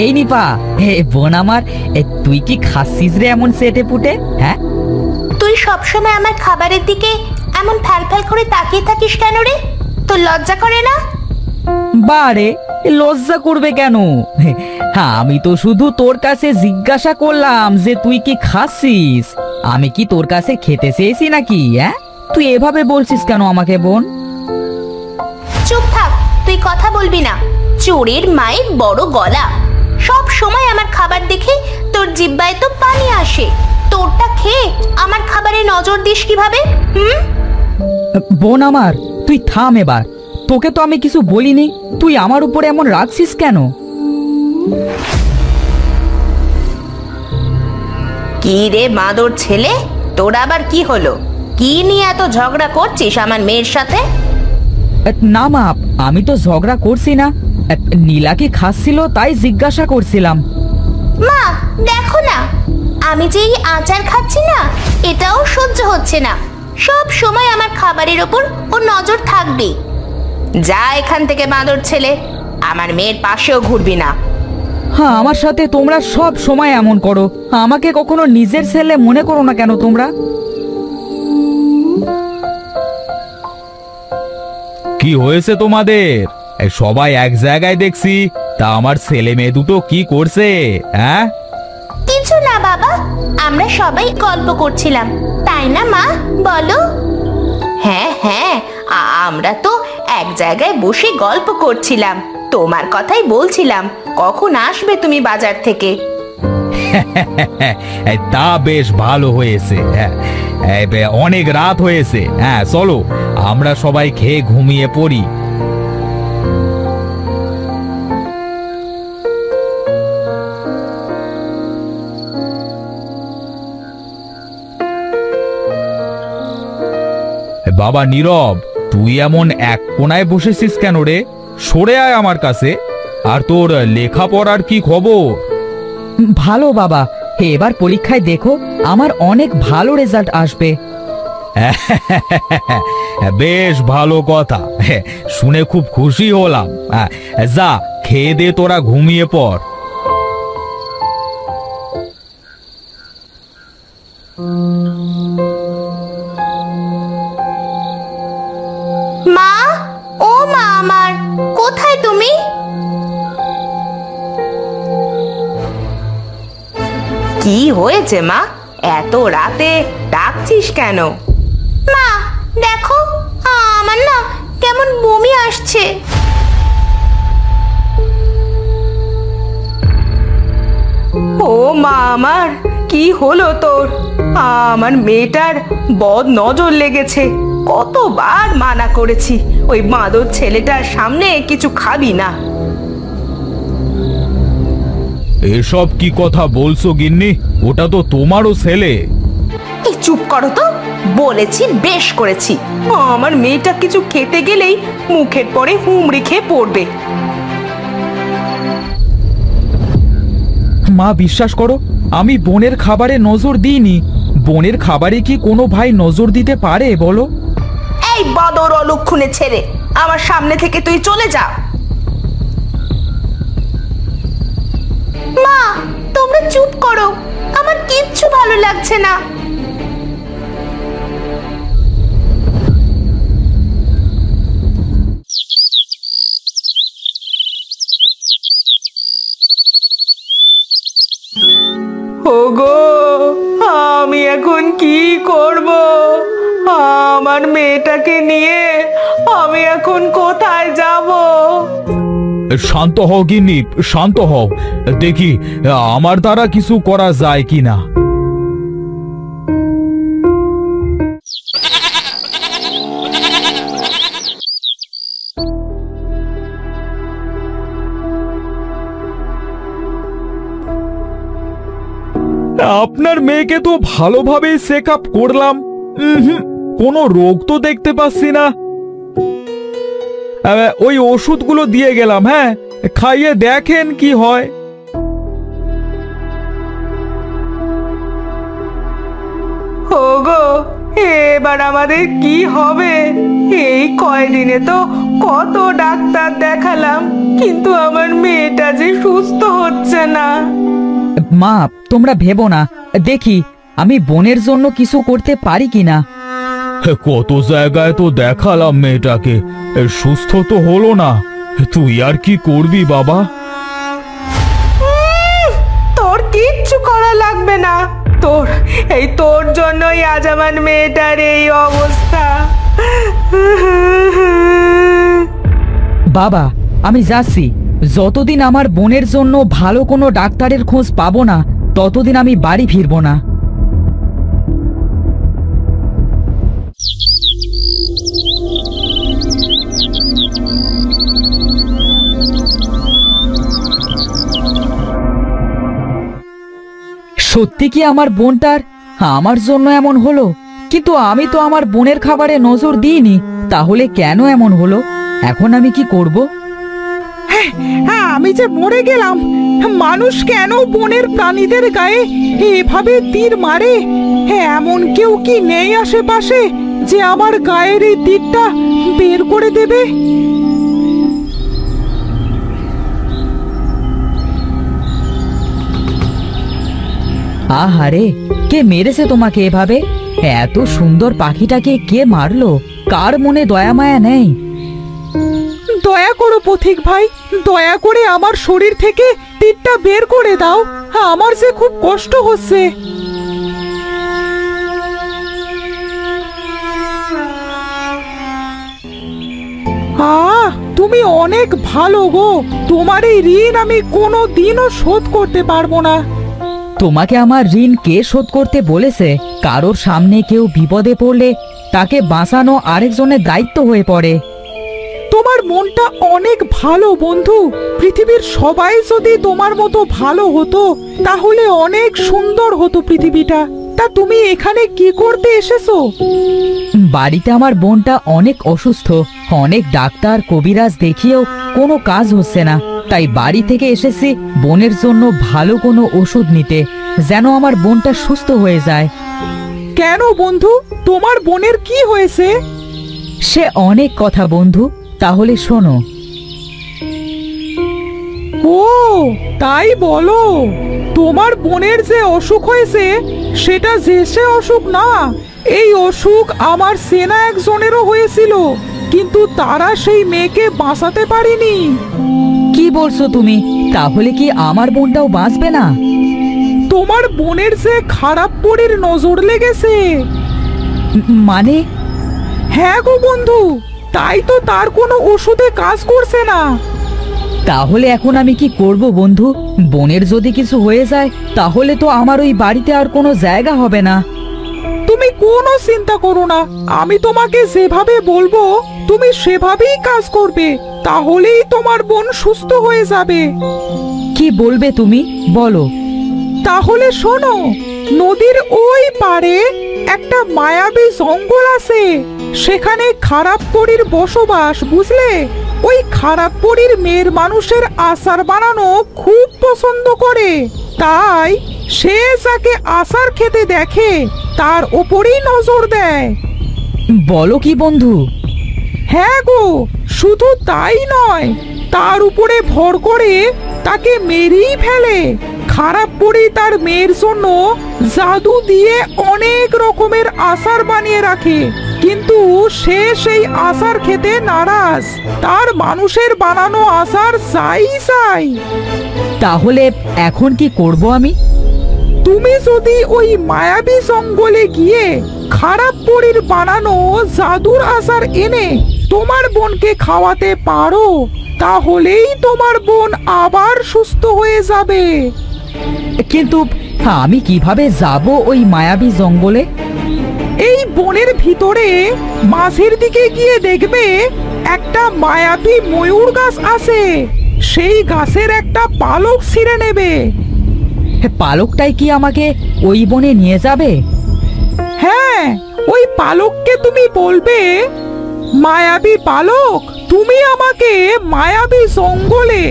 এই নিপা, বোন আমার, তুই কি খাচ্ছিস রে এমন সেটে পুটে? হ্যাঁ, তুই সবসময় আমার খাবারের দিকে এমন ফ্যাল ফ্যাল করে তাকিয়ে থাকিস কেন রে? তোর লজ্জা করে না? বারে, লজ্জা করবে কেন? হ্যাঁ, আমি তো শুধু তোর কাছে জিজ্ঞাসা করলাম যে তুই কি খাচ্ছিস। আমি কি তোর কাছে খেতে চেয়েছি নাকি? হ্যাঁ, তুই এভাবে বলছিস কেন আমাকে বোন? চুপ থাক, তুই কথা বলবি না। চোরের মায়ের বড় গলা। সব সময় আমার খাবার দেখে তোর জিহ্বায় তো পানি আসে। তোরটা খেয়ে আমার খাবারে নজর দিস কিভাবে? বোন আমার, তুই থাম এবার। তোকে তো আমি কিছু বলিনি, তুই আমার উপরে এমন রাখছিস কেন? কি রে মাদর ছেলে, তোর আবার কি হলো? কি নিয়ে এত ঝগড়া করছিস আমার মেয়ের সাথে? না মা, আমি তো ঝগড়া করছি না। নীলা কি খাচ্ছিল তাই জিজ্ঞাসা করছিলাম। মা দেখো না, আমি যে এই আচার খাচ্ছি না, এটাও সহ্য হচ্ছে না। সব সময় আমার খাবারের ওপর ও নজর থাকবে। যা এখান থেকে বাঁদর ছেলে, আমার মেয়ের পাশেও ঘুরবি না। হ্যাঁ, আমার সাথে তোমরা সব সময় এমন করো। আমাকে কখনো নিজের ছেলে মনে করো না কেন তোমরা? কি হয়েছে তোমাদের? সবাই এক জায়গায় দেখছি, তা আমার ছেলে মেয়ে দুটো কি করছে? হ্যাঁ, কিছু না বাবা, আমরা সবাই গল্প করছিলাম, তাই না মা? বলো। হ্যাঁ হ্যাঁ, আমরা তো এক জায়গায় বসে গল্প করছিলাম, তোমার কথাই বলছিলাম। কখন আসবে তুমি বাজার থেকে? তা বেশ ভালো হয়েছে। অনেক রাত হয়েছে। হ্যাঁ, চলো আমরা সবাই খেয়ে ঘুমিয়ে পড়ি। বাবা নীরব, তুই এমন এক কোনায় বসেছিস কেন রে? সরে আয় আমার কাছে। আর তোর লেখাপড়ার কি খবর? ভালো বাবা, এবার পরীক্ষায় দেখো আমার অনেক ভালো রেজাল্ট আসবে। বেশ ভালো কথা, শুনে খুব খুশি হলাম। যা, খেয়ে দে, তোরা ঘুমিয়ে পড়। মা, ও মা আমার, কোথায় তুমি? কি হয়েছে মা, এত রাতে ডাকছিস কেন? মা দেখো, আমার না কেমন বমি আসছে। ও মা আমার, কি হলো তোর? আমার মেয়েটার বদ নজর লেগেছে। কতবার মানা করেছি ওই বাঁদর ছেলেটার সামনে কিছু খাবি না। এসব কি কথা বলছো গিন্নি? ওটা তো তোমারও ছেলে। এই চুপ করো তো, বলেছি বেশ করেছি। আমার মেয়েটা কিছু খেতে গেলেই মুখের পরে হুমড়ি খেয়ে পড়বে। মা বিশ্বাস করো, আমি বোনের খাবারে নজর দিইনি। বোনের খাবারে কি কোনো ভাই নজর দিতে পারে বলো? এই বাদর অলক্ষণে ছেলে, আমার সামনে থেকে তুই চলে যা। মা তোমরা চুপ করো, আমার কিচ্ছু ভালো লাগছে না। ওগো, আমি এখন কি করব? আমার মেয়েটাকে নিয়ে আমি এখন কোথায় যাব? শান্ত হও গিন্নি, শান্ত হও। দেখি আমার দ্বারা কিছু করা যায় কিনা। আপনার মেয়েকে তো ভালোভাবেই চেক আপ করলাম, কোনো রোগ তো দেখতে পাচ্ছি না। ওই ওষুধগুলো দিয়ে গেলাম, হ্যাঁ, খাইয়ে দেখেন কি হয়। ওগো, এবার আমাদের কি হবে? এই কয়দিনে তো কত ডাক্তার দেখালাম, কিন্তু আমার মেয়েটা যে সুস্থ হচ্ছে না। মা, তোমরা ভেবো না, দেখি আমি বোনের জন্য কিছু করতে পারি কিনা। কত জায়গায় তো দেখালাম মেয়েটাকে, সুস্থ তো হলো না। তুই আর কি করবি বাবা? তোর কিচ্ছু করা লাগবে না। তোর জন্যই আজ আমার মেয়েটার এই অবস্থা। বাবা, আমি যাচ্ছি। যতদিন আমার বোনের জন্য ভালো কোনো ডাক্তারের খোঁজ পাবো না, ততদিন আমি বাড়ি ফিরবো না। সত্যি কি আমার বোনটার আমার জন্য এমন হলো? কিন্তু আমি তো আমার বোনের খাবারে নজর দিইনি, তাহলে কেন এমন হলো? এখন আমি কি করব? হ্যাঁ, আমি যে মরে গেলাম। মানুষ কেন বনের প্রাণীদের গায়ে এভাবে তীর মারে? এমন কেউ কি নেই আশেপাশে যে আমার গায়ের এই তীরটা বের করে দেবে? আহারে, কে মেরেছে তোমাকে এভাবে? এত সুন্দর পাখিটাকে কে মারলো? কার মনে দয়া মায়া নেই? দয়া করো পথিক ভাই, দয়া করে আমার শরীর থেকে তীরটা বের করে দাও। আমার যে খুব কষ্ট হচ্ছে। তুমি অনেক ভালো গো। তোমার এই ঋণ আমি কোনো দিনও শোধ করতে পারবো না। তোমাকে আমার ঋণ কে শোধ করতে বলেছে? কারোর সামনে কেউ বিপদে পড়লে তাকে বাঁচানো আরেকজনের দায়িত্ব হয়ে পড়ে। তোমার মনটা অনেক ভালো বন্ধু। পৃথিবীর সবাই যদি তোমার মতো ভালো হতো তাহলে অনেক সুন্দর হতো পৃথিবীটা। তা তুমি এখানে কি করতে এসেছো? বাড়িতে আমার বোনটা অনেক অসুস্থ, অনেক ডাক্তার কবিরাজ দেখিয়েও কোনো কাজ হচ্ছে না। তাই বাড়ি থেকে এসেছি বোনের জন্য ভালো কোনো ওষুধ নিতে, যেন আমার বোনটা সুস্থ হয়ে যায়। কেন বন্ধু, তোমার বোনের কি হয়েছে? সে অনেক কথা বন্ধু, তাহলে শোনো। ও তাই বলো। তোমার বোনের যে অসুখ হয়েছে সেটা যে সে অসুখ না। এই অসুখ আমার সেনা একজনেরও হয়েছিল, কিন্তু তারা সেই মেয়েকে বাঁচাতে পারেনি। কি বলছো তুমি? তাহলে কি আমার বোনটাও বাঁচবে না? তোমার বোনের যে খারাপ পরীর নজর লেগেছে। মানে? হ্যাঁ গো বন্ধু, তাই তো তার কোনো ওষুধে কাজ করছে না। তাহলে এখন আমি কি করব বন্ধু? বোনের যদি কিছু হয়ে যায় তাহলে তো আমার ওই বাড়িতে আর কোনো জায়গা হবে না। তুমি কোনো চিন্তা করো না, আমি তোমাকে যেভাবে বলবো তুমি সেভাবেই কাজ করবে, তাহলেই তোমার বোন সুস্থ হয়ে যাবে। কি বলবে তুমি, বলো। তাহলে শোনো, নদীর ওই পারে একটা মায়াবী জঙ্গল আছে। সেখানে খারাপ পরীর বসবাস, বুঝলে? ওই খারাপ পরীর মেয়ের মানুষের আচার বানানো খুব পছন্দ করে। তাই সে যাকে আচার খেতে দেখে তার ওপরেই নজর দেয়। বলো কি বন্ধু? হ্যাঁ গো, শুধু তাই নয়, তার উপরে ভর করে তাকে মেরেই ফেলে। খারাপ পরি তার মেয়ের জন্য জাদু দিয়ে অনেক রকমের আচার বানিয়ে রাখে, কিন্তু সে সেই আচার খেতে নারাজ। তার মানুষের বানানো আচার চাই চাই। তাহলে এখন কি করব আমি? তুমি যদি ওই মায়াবী জঙ্গলে গিয়ে খারাপ পরীর বানানো জাদুর আচার এনে তোমার বোনকে খাওয়াতে পারো, তাহলেই তোমার বোন আবার সুস্থ হয়ে যাবে। কিন্তু আমি কিভাবে যাব ওই মায়াবী জঙ্গলে? এই বনের ভিতরে মাঝের দিকে গিয়ে দেখবে একটা মায়াবী ময়ূর গাছ আছে। সেই গাছের একটা পালক ছিঁড়ে নেবে। পালকটাই কি আমাকে ওই বনে নিয়ে যাবে? হ্যাঁ, ওই পালককে তুমি বলবে, মায়াবী পালক, তুমি আমাকে মায়াবী জঙ্গলে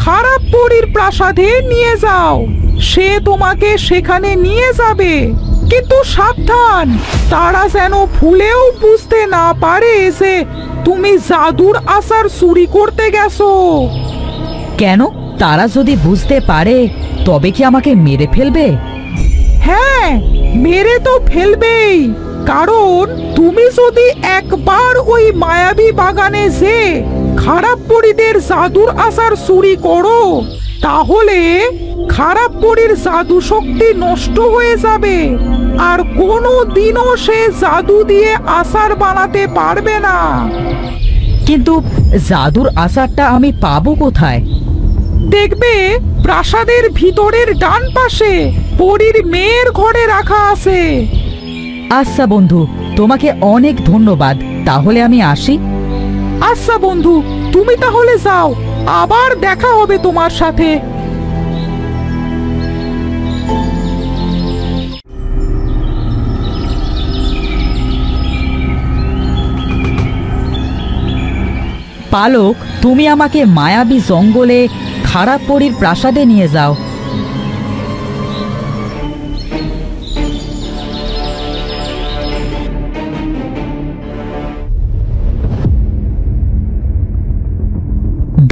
খারাপ পরীর প্রাসাদে নিয়ে যাও। সে তোমাকে সেখানে নিয়ে যাবে। কিন্তু সাবধান, তারা যেন ভুলেও বুঝতে না পারে যে তুমি জাদুর আচার চুরি করতে গেছো। কেন? তারা যদি বুঝতে পারে তবে কি আমাকে মেরে ফেলবে? হ্যাঁ, মেরে তো ফেলবেই। কারণ তুমি যদি একবার ওই মায়াবী বাগানে যে খারাপ পরীদের জাদুর আচার চুরি করো, তাহলে খারাপ পরীর জাদু শক্তি নষ্ট হয়ে যাবে, আর কোনো দিনও সে জাদু দিয়ে আচার বানাতে পারবে না। কিন্তু জাদুর আচারটা আমি পাবো কোথায়? দেখবে প্রাসাদের ভিতরের ডান পাশে পরীর মেয়ের ঘরে রাখা আছে। আচ্ছা বন্ধু, তোমাকে অনেক ধন্যবাদ। তাহলে আমি আসি। আচ্ছা বন্ধু, তুমি তাহলে যাও, আবার দেখা হবে তোমার সাথে। পালক, তুমি আমাকে মায়াবী জঙ্গলে খারাপ পরীর প্রাসাদে নিয়ে যাও।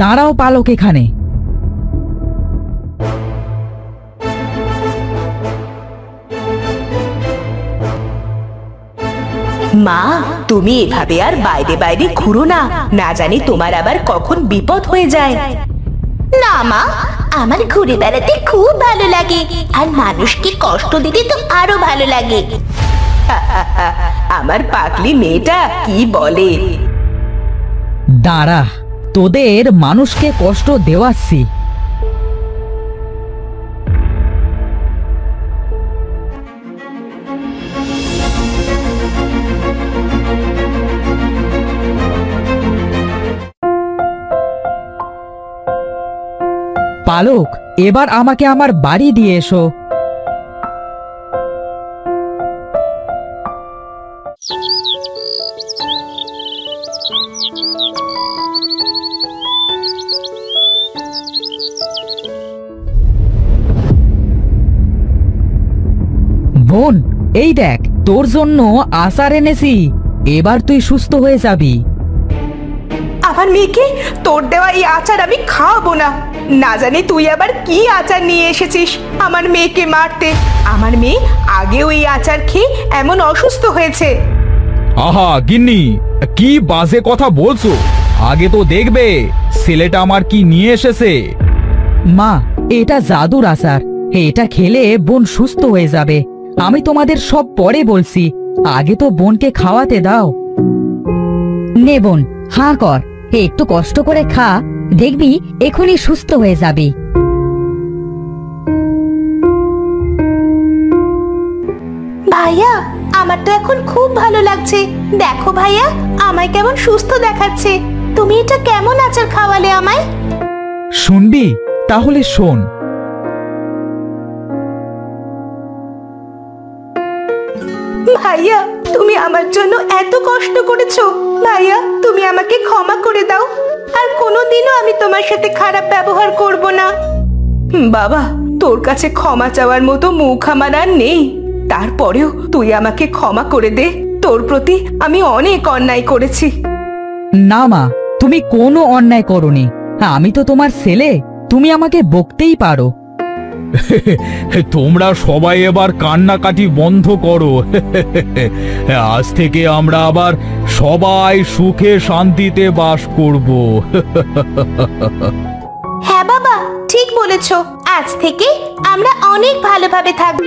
দাঁড়াও পালক এখানে। মা, তুমি এভাবে আর বাইরে বাইরে ঘুরো না, না জানি তোমার আবার কখন বিপদ হয়ে যায়। না মা, আমার ঘুরে বেড়াতে খুব ভালো লাগে, আর মানুষকে কষ্ট দিতে তো আরো ভালো লাগে। আমার পাগলি মেয়েটা কি বলে। দাঁড়া, তোদের মানুষকে কষ্ট দেওয়াচ্ছি। পালক, এবার আমাকে আমার বাড়ি দিয়ে এসো। বোন, এই দেখ, তোর জন্য আচার এনেছি। এবার তুই সুস্থ হয়ে যাবি। আমার মেয়েকে তোর দেওয়া এই আচার আমি খাওয়াবো না। না জানি তুই আবার কি আচার নিয়ে এসেছিস আমার মেয়েকে মারতে। আমার মেয়ে আগেও এই আচার খেয়ে এমন অসুস্থ হয়েছে। আহা গিন্নি, কি বাজে কথা বলছো? আগে তো দেখবে ছেলেটা আমার কি নিয়ে এসেছে। মা, এটা জাদুর আচার। এটা খেলে বোন সুস্থ হয়ে যাবে। আমি তোমাদের সব পরে বলছি, আগে তো বোনকে খাওয়াতে দাও। নে বোন, হাঁ কর, একটু কষ্ট করে খা, দেখবি এখনই সুস্থ হয়ে যাবি। ভাইয়া, আমার তো এখন খুব ভালো লাগছে। দেখো ভাইয়া, আমায় কেমন সুস্থ দেখাচ্ছে। তুমি এটা কেমন আচার খাওয়ালে আমায়? শুনবি? তাহলে শোন। ভাইয়া, তুমি আমার জন্য এত কষ্ট করেছো। ভাইয়া, তুমি আমাকে ক্ষমা করে দাও, আর কোনোদিনও আমি তোমার সাথে খারাপ ব্যবহার করব না। বাবা, তোর কাছে ক্ষমা চাওয়ার মতো মুখ আমার আর নেই। তারপরেও তুই আমাকে ক্ষমা করে দে। তোর প্রতি আমি অনেক অন্যায় করেছি। না মা, তুমি কোনো অন্যায় করোনি। আমি তো তোমার ছেলে, তুমি আমাকে বকতেই পারো। তোমরা সবাই এবার কান্নাকাটি বন্ধ করো। আজ থেকে আমরা আবার সবাই সুখে শান্তিতে বাস করব। হ্যাঁ বাবা, ঠিক বলেছো। আজ থেকে আমরা অনেক ভালোভাবে থাকবো।